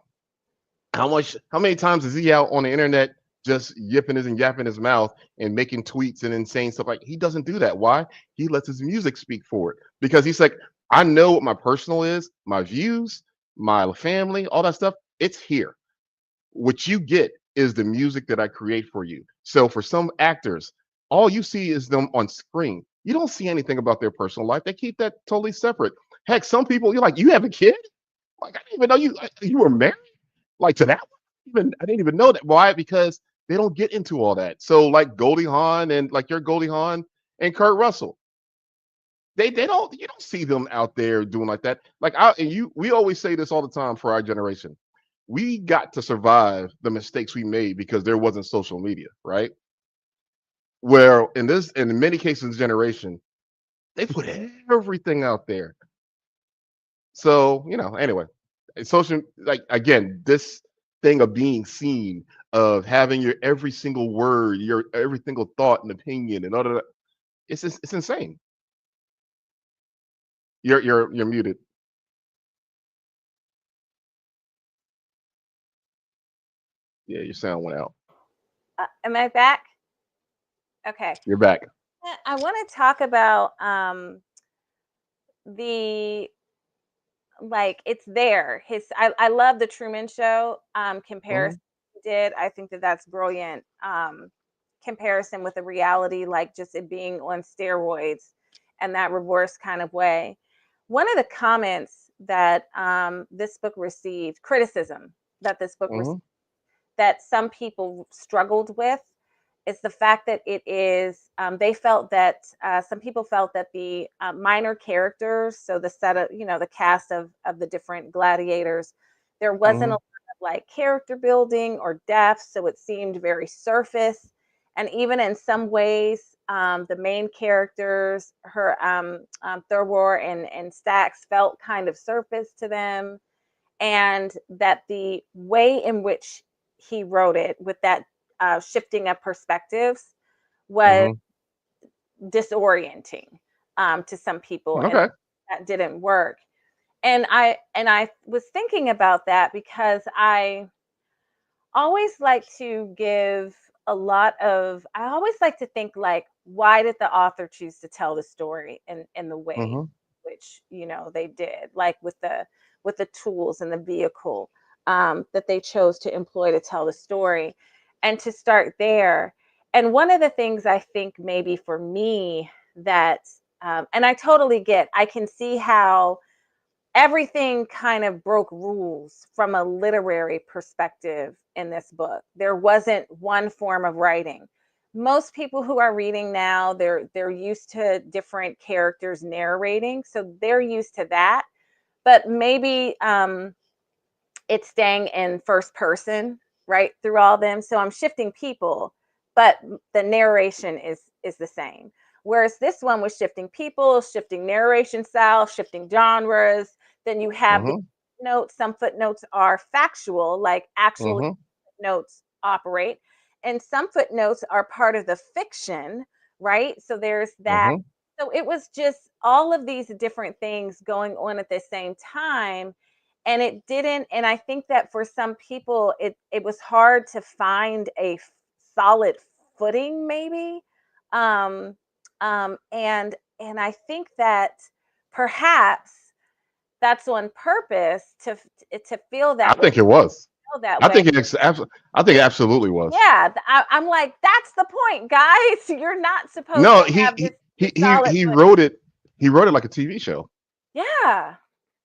How many times is he out on the internet just yipping his and yapping his mouth and making tweets and insane stuff? Like he doesn't do that. Why? He lets his music speak for it. Because he's like, I know what my personal is, my views, my family, all that stuff. It's here. What you get is the music that I create for you. So for some actors, all you see is them on screen. You don't see anything about their personal life. They keep that totally separate. Heck, some people you're like, you have a kid? Like I didn't even know you were married. Like to that one? Even I didn't even know that. Why? Because they don't get into all that. So like Goldie Hawn and like your Goldie Hawn and Kurt Russell, they don't you don't see them out there doing like that. Like I and you we always say this all the time for our generation. We got to survive the mistakes we made because there wasn't social media, right? Where in many cases in this generation, they put everything out there. So, anyway, social like again, this thing of being seen, of having your every single word, your every single thought and opinion and all of that, it's insane. You're muted. Yeah, your sound went out. am I back? Okay. You're back. I want to talk about the like it's there. I love the Truman Show Hmm. comparison he did. I think that that's brilliant. Comparison with the reality, like just it being on steroids and that reverse kind of way. One of the comments that this book received, criticism that this book received, Hmm. that some people struggled with is the fact that it is they felt that some people felt that the minor characters, so the set of the cast of the different gladiators, there wasn't a Hmm. lot of like character building or depth, so it seemed very surface. And even in some ways the main characters, her Thurwar and Stax, felt kind of surface to them, and that the way in which he wrote it with that shifting of perspectives was Hmm. disorienting to some people, and Okay. that didn't work. And I was thinking about that because I always like to give a lot of I always like to think like, why did the author choose to tell the story in the way Hmm. which they did, like with the tools and the vehicle that they chose to employ to tell the story, and to start there. And one of the things I think maybe for me that and I totally get, I can see how everything kind of broke rules from a literary perspective in this book. There wasn't one form of writing. Most people who are reading now, they're used to different characters narrating, so they're used to that. But maybe it's staying in first person right through all them, so I'm shifting people, but the narration is the same. Whereas this one was shifting people, shifting narration style, shifting genres. Then you have the Hmm. notes. Some footnotes are factual, like actually Hmm. notes operate, and some footnotes are part of the fiction, right? So there's that. Hmm. So it was just all of these different things going on at the same time, and it didn't. And I think that for some people it was hard to find a solid footing, maybe. um and I think that perhaps that's on purpose to feel I that way, think it was. feel that I way. think I think it absolutely was. Yeah, I'm like, that's the point, guys. You're not supposed No, to have this solid he footing. wrote it. He wrote it like a TV show. Yeah,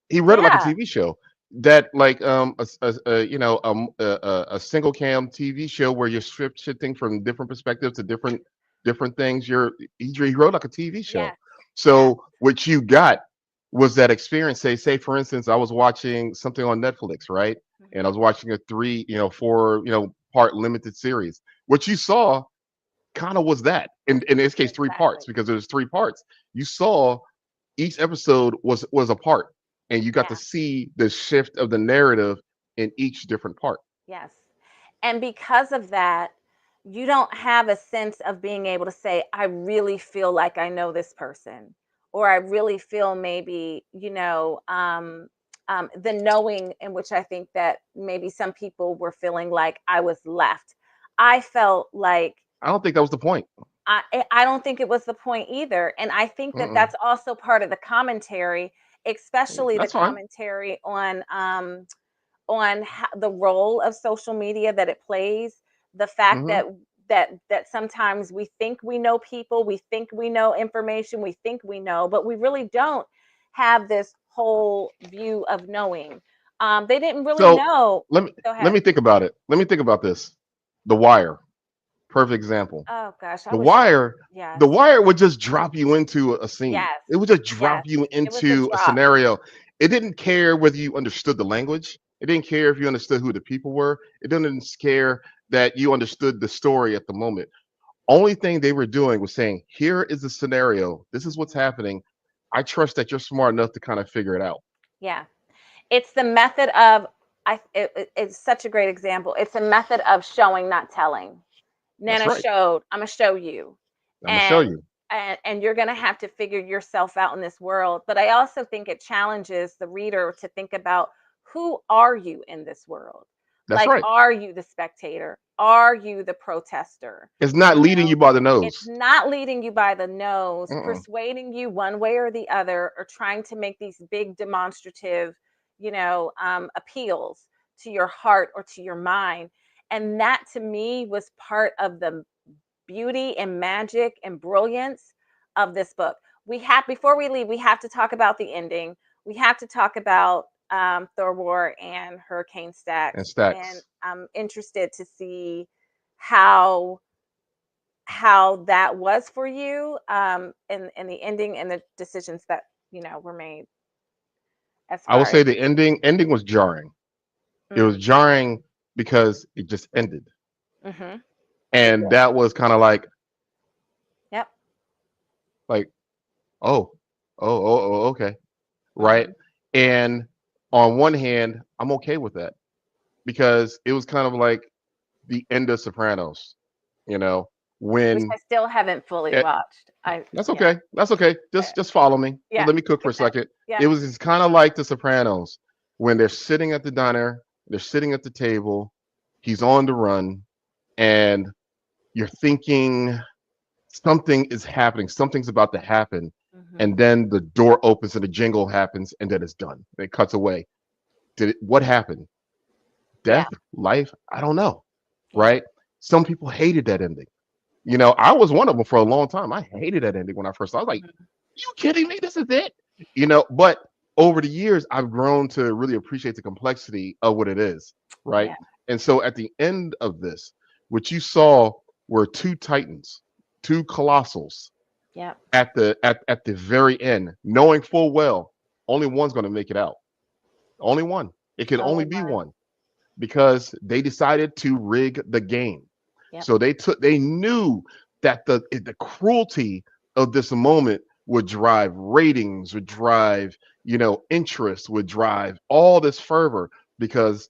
He wrote it like a yeah, TV show that like a single cam TV show where you're shifting from different perspectives to different things. He wrote like a TV show. yes, yes. So what you got was that experience. Say for instance, I was watching something on Netflix, right? And I Hmm. was watching a four part limited series. What you saw kind of was that in this case three parts, Exactly. because there's three parts. You saw each episode was a part, and you got to Yeah. see the shift of the narrative in each different part. Yes. And because of that, you don't have a sense of being able to say, I really feel like I know this person, or I really feel maybe, the knowing in which I think that maybe some people were feeling like I was left. I felt like I don't think that was the point. I don't think it was the point either. And I think that Mm-mm. that's also part of the commentary, especially the That's fine. commentary on the role of social media that it plays, the fact Hmm. that sometimes we think we know people, we think we know information, we think we know, but we really don't have this whole view of knowing. They didn't really So know. let me Go let ahead. me think about it. Let me think about this. The Wire, perfect example. Oh gosh, I The wish. Wire, Yes, the Wire would just drop you into a scene. yes, It would just drop yes. you It was a into a drop. scenario. It didn't care whether you understood the language. It didn't care if you understood who the people were. It didn't care that you understood the story at the moment. Only thing they were doing was saying, here is the scenario. This is what's happening. I trust that you're smart enough to kind of figure it out. Yeah. It's the method of it's such a great example. It's a method of showing, not telling. That's Nana right. showed, I'm gonna show you. I'm gonna show And you. and you're gonna have to figure yourself out in this world. But I also think it challenges the reader to think about, who are you in this world? That's Like, right. are you the spectator? Are you the protester? It's not You leading know, you by the it's nose. not leading you by the nose, Mm-mm. persuading you one way or the other, or trying to make these big demonstrative, appeals to your heart or to your mind. And that to me was part of the beauty and magic and brilliance of this book. We have, before we leave, we have to talk about the ending. We have to talk about Thorwar and Hurricane And Stacks, and stacks. I'm interested to see how that was for you, in the ending and the decisions that were made as I would far as. say the ending was jarring. It was Mm, jarring because it just ended. hmm it And did. that was kind of Yep. like, oh, okay, right. Hmm. And on one hand, I'm okay with that because it was kind of like the end of Sopranos, you know, Which when I still haven't fully it, watched. that's Yeah. okay, that's okay. uh, Just follow me. yeah. Let me cook for a Get that. second. Yeah. It was just kind of like the Sopranos when they're sitting at the diner, they're sitting at the table, he's on the run, and you're thinking something is happening, something's about to happen, Hmm. and then the door opens and the jingle happens, and then it's done. It cuts away. What happened? Yeah. Death, life? I don't know. Yeah. Right? Some people hated that ending. I was one of them for a long time. I hated that ending when I first. I was like, Hmm. "You kidding me? This is it?" But over the years, I've grown to really appreciate the complexity of what it is. Right? Yeah. And so at the end of this, what you saw were two titans, two colossals Yeah. at the very end, knowing full well only one's going to make it out. Only one. It can Only only be one. one because they decided to rig the game. Yep. So they knew that the cruelty of this moment would drive ratings, would drive interest, would drive all this fervor because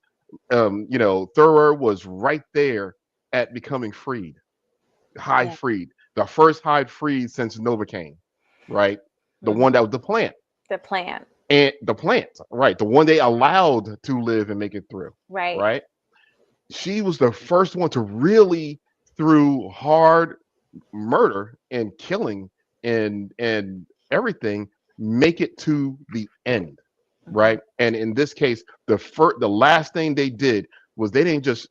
Thoreau was right there at becoming freed, high Yeah. freed, the first high freed since Novocaine, right? The one Hmm. that was the plant The plan. and the plant, right? The one they allowed to live and make it through, Right. right? She was the first one to really, through hard murder and killing and everything, make it to the end, Hmm. right? And in this case, the last thing they did was they didn't just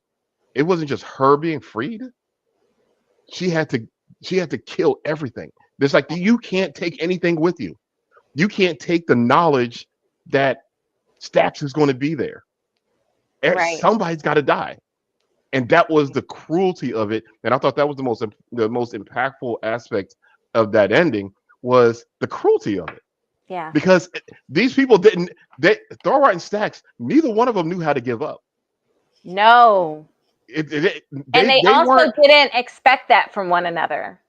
it wasn't just her being freed. She had to she had to kill everything. There's like you can't take anything with you. You can't take the knowledge that Stacks is going to be there. Right. Somebody's got to die, and that was the cruelty of it. And I thought that was the most impactful aspect of that ending was the cruelty of it Yeah. because these people didn't. They Thorwald and Stacks, neither one of them knew how to give up. No. And they They also weren't. didn't expect that from one another.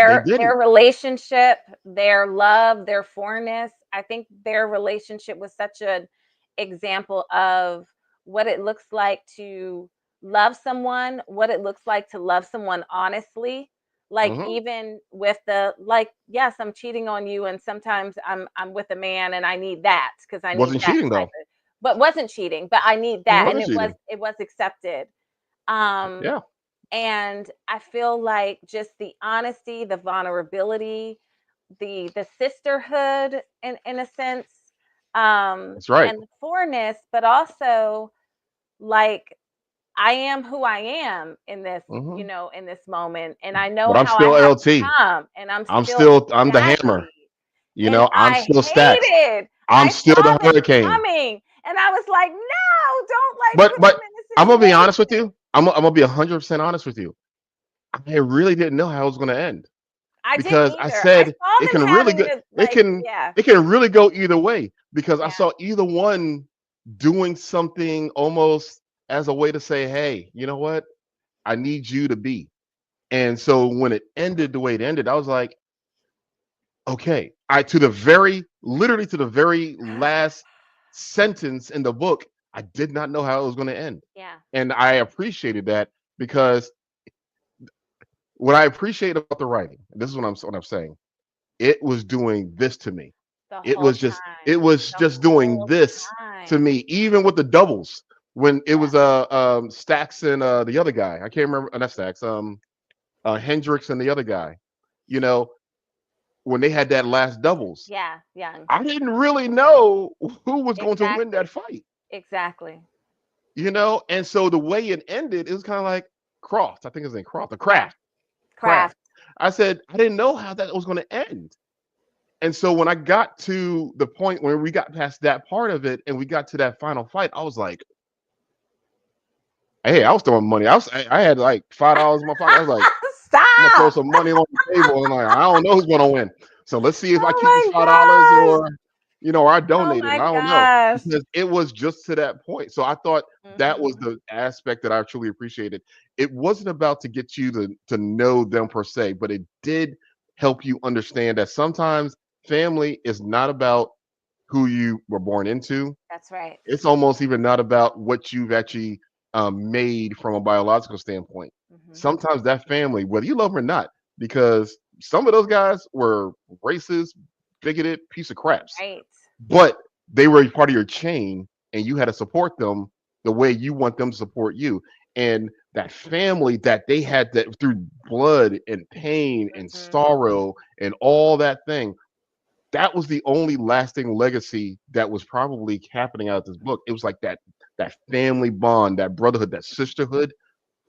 They Their didn't. relationship, their love, their forness, I think their relationship was such an example of what it looks like to love someone, what it looks like to love someone honestly. Like Hmm. even with the like, yes, I'm cheating on you, and sometimes I'm with a man and I need that because I need Wasn't that cheating type though. of, but wasn't cheating, but I need It that, and wasn't cheating. it was accepted. Um, Yeah, and I feel like just the honesty, the vulnerability, the sisterhood in a sense, that's right. and the fourness, but also like I am who I am in this, Hmm. in this moment, and I know But I'm how I still have to LT. come, and I'm I'm still still I'm the hammer. exactly. You And know, I'm I still Stacks. hated. I'm I still the saw this hurricane. coming, and I was like, no, don't like But put but them in a I'm gonna be honest with situation. you. I'm gonna be 100% honest with you. I really didn't know how it was gonna end I didn't because I either. I said saw it them can really having go. the It like, can yeah, it can really go either way because I yeah, saw either one doing something almost as a way to say, "Hey, you know what? I need you to be." And so when it ended the way it ended, I was like, "Okay." I to the very literally to the very last sentence in the book, I did not know how it was going to end, yeah, and I appreciated that because what I appreciate about the writing, and this is what I'm saying, it was doing this to me. the It whole was just it time, was the just doing whole this to time. me, even with the doubles when it Yeah, was Stacks and the other guy. I can't remember not Stacks, Hendrix and the other guy. You know, when they had that last doubles, yeah, young, I didn't really know who was going to win exactly, that fight. exactly. You know, and so the way it ended, it was kind of like Croft. I think his name Croft, the Yeah, Craft. Craft. craft. I said I didn't know how that was going to end. And so when I got to the point where we got past that part of it and we got to that final fight, I was like, hey, I was throwing money. I had like $5 in my pocket. I was like, I'm gonna throw Stop! some money on the table and like I don't know who's gonna win. So let's see if I keep this Oh $5 my gosh! or I Oh donate it. my I don't know gosh! because it was just to that point. So I thought that was Mhm. the aspect that I truly appreciated. It wasn't about to get you to know them per se, but it did help you understand that sometimes family is not about who you were born into. That's right. It's almost even not about what you've actually made from a biological standpoint. Mhm. Sometimes that family, whether you love them or not, because some of those guys were racist, bigoted piece of craps, Right. but they were part of your chain and you had to support them the way you want them to support you. And that family that they had that through blood and pain and Mhm. sorrow and all that thing, that was the only lasting legacy that was probably happening out of this book. It was like that family bond, that brotherhood, that sisterhood.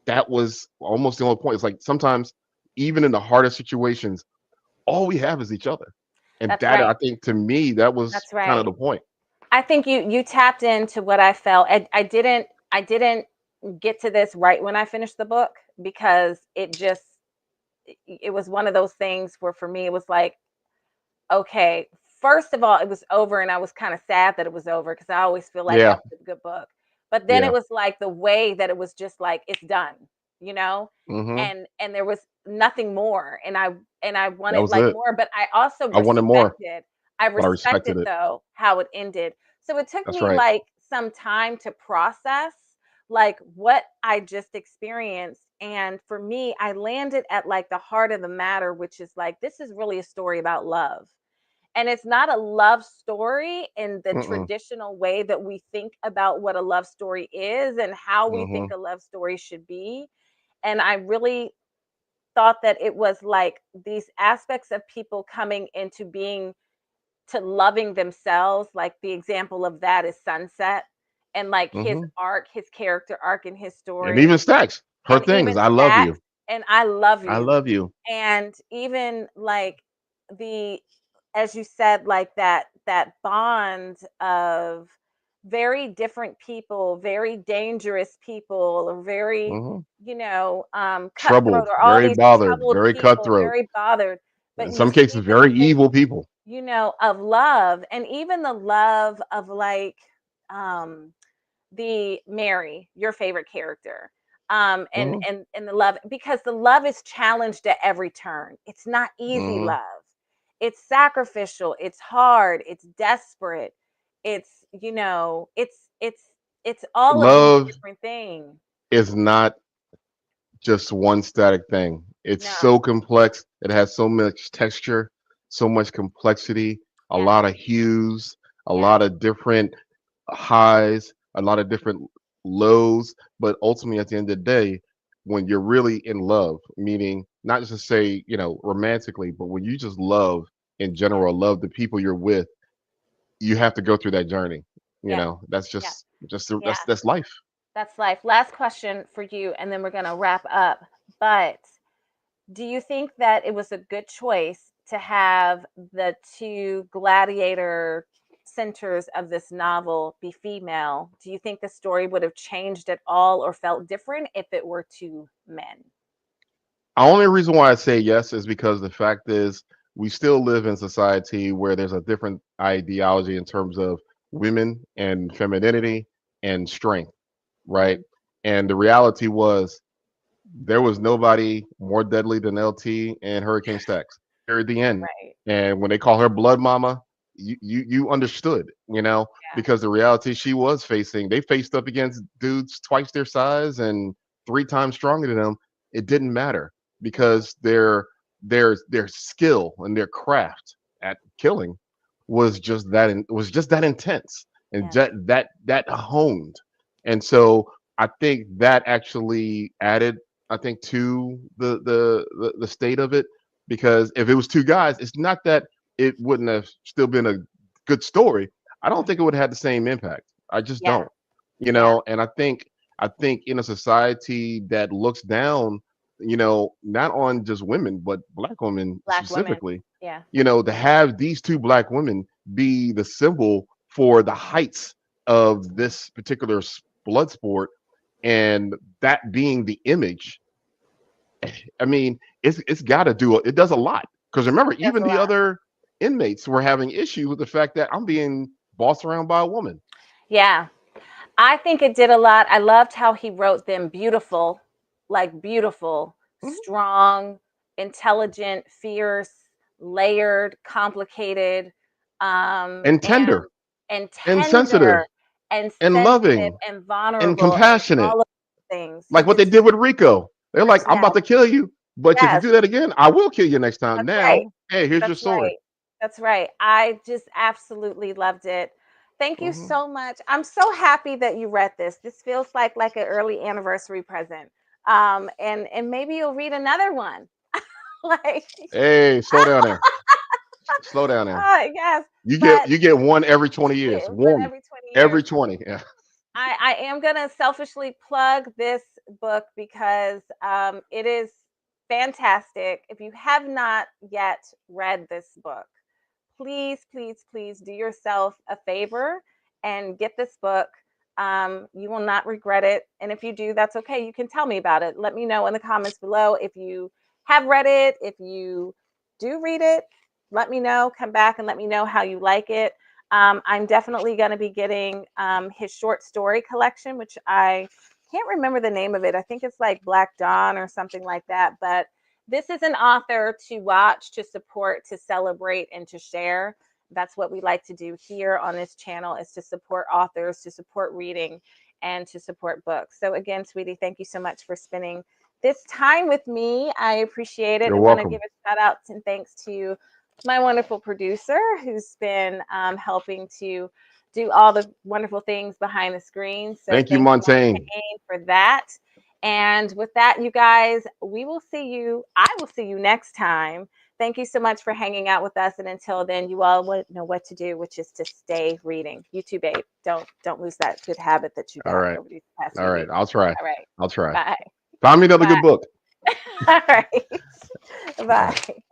That was almost the only point. It's like sometimes, even in the hardest situations, all we have is each other, and That's that right. I think to me that was That's kind of right. the point. I think you tapped into what I felt. I didn't get to this right when I finished the book because it was one of those things where for me it was like, okay, first of all, it was over and I was kind of sad that it was over because I always feel like Yeah, that was a good book. But then it yeah, was like the way that it was just like it's done, you know? hmm, And there was nothing more. And I that wanted was like it. more, but I also I wanted more, I but I respected respected it. though how it ended. So it took That's me right. like some time to process like what I just experienced. And for me, I landed at like the heart of the matter, which is like this is really a story about love, and it's not a love story in the Mm-mm. traditional way that we think about what a love story is and how we think Hmm. a love story should be. And I really thought that it was like these aspects of people coming into being to loving themselves. Like the example of that is Sunset and like his Hmm. arc, his character arc in his And story, even Stacks, her and thing is even I love Stacks you. and I love I you. love you. And even like the as you said, like that bond of very different people, very dangerous people, or very, Hmm. cutthroat, Troubled, or all very these bothered, troubled very people, cutthroat. very bothered. But In you some cases, see them very in, evil people. of love, and even the love of like um the Mary, your favorite character. Hmm. And the love, because the love is challenged at every turn. It's not easy Hmm. love. It's sacrificial, it's hard, it's desperate. It's, it's all of these Love different things. is not just one static thing. It's No. so complex. It has so much texture, so much complexity, a Yes. lot of hues, a Yes. lot of different highs, a lot of different lows. But ultimately, at the end of the day, when you're really in love, meaning not just to say, romantically, but when you just love in Yes. general, love the people you're with, you have to go through that journey. Yes. That's Yes. just Yeah. that's life. That's life. Last question for you, and then we're going to wrap up. But do you think that it was a good choice to have the two gladiator centers of this novel be female? Do you think the story would have changed at all or felt different if it were two men? The only reason why I say yes is because the fact is we still live in society where there's a different ideology in terms of women and femininity and strength, right? Mhm. And the reality was there was nobody more deadly than LT and Hurricane Stacks. There at the end. Right. And when they call her Blood Mama, you understood, Yeah. because the reality she was facing, they faced up against dudes twice their size and three times stronger than them. It didn't matter Mhm. because their skill and their craft at killing was just that intense and Yes. that honed. And so I think that actually added, I think, to the state of it, because if it was two guys, it's not that it wouldn't have still been a good story. I don't think it Mhm. would have had the same impact. I just Yeah. don't. Yeah. And I think in a society that looks down, not on just women but black women Black women. specifically, Yeah. to have these two black women be the symbol for the heights of this particular blood sport, and that being the image. I mean, it's got to do it. Does a lot, because remember, That's even a the lot. other inmates were having issue with the fact that I'm being bossed around by a woman. Yeah. I think it did a lot. I loved how he wrote them beautiful, like beautiful, Mhm. strong, intelligent, fierce, layered, complicated, And and tender and sensitive tender and and sensitive loving and and vulnerable and compassionate, all of those things. He like what did they did with Rico. They're like, I'm yes, about to kill you, but if you yes, do that again, I will kill you next time. that's right. Now, hey, here's your That's sword. right. That's right. I just absolutely loved it. Thank you Mhm. so much. I'm so happy that you read this. This feels like an early anniversary present. And maybe you'll read another one. like Hey, slow down there. Slow down there. yes, You get but you get one every 20 years. one One every 20 every years. 20. Yeah. I am going to selfishly plug this book because it is fantastic. If you have not yet read this book, please, please, please do yourself a favor and get this book. You will not regret it. And if you do, that's okay. You can tell me about it. Let me know in the comments below if you have read it. If you do read it, let me know. Come back and let me know how you like it. I'm definitely going to be getting his short story collection, which I can't remember the name of it. I think it's like Black Dawn or something like that. But this is an author to watch, to support, to celebrate, and to share. That's what we like to do here on this channel, is to support authors, to support reading, and to support books. So again, sweetie, thank you so much for spending this time with me. I appreciate it. You're I want to give welcome. a shout out and thanks to my wonderful producer who's been helping to do all the wonderful things behind the screen. So Thank you, thank you, Montaigne. Montaigne, for that. And with that, you guys, I will see you next time. Thank you so much for hanging out with us. And until then, you all know what to do, which is to stay reading. You too, babe. Don't lose that good habit that you All got right. over these past All few right. weeks. I'll try. All right. I'll try. Bye. Find me another Bye. good book. All right. All right. Bye.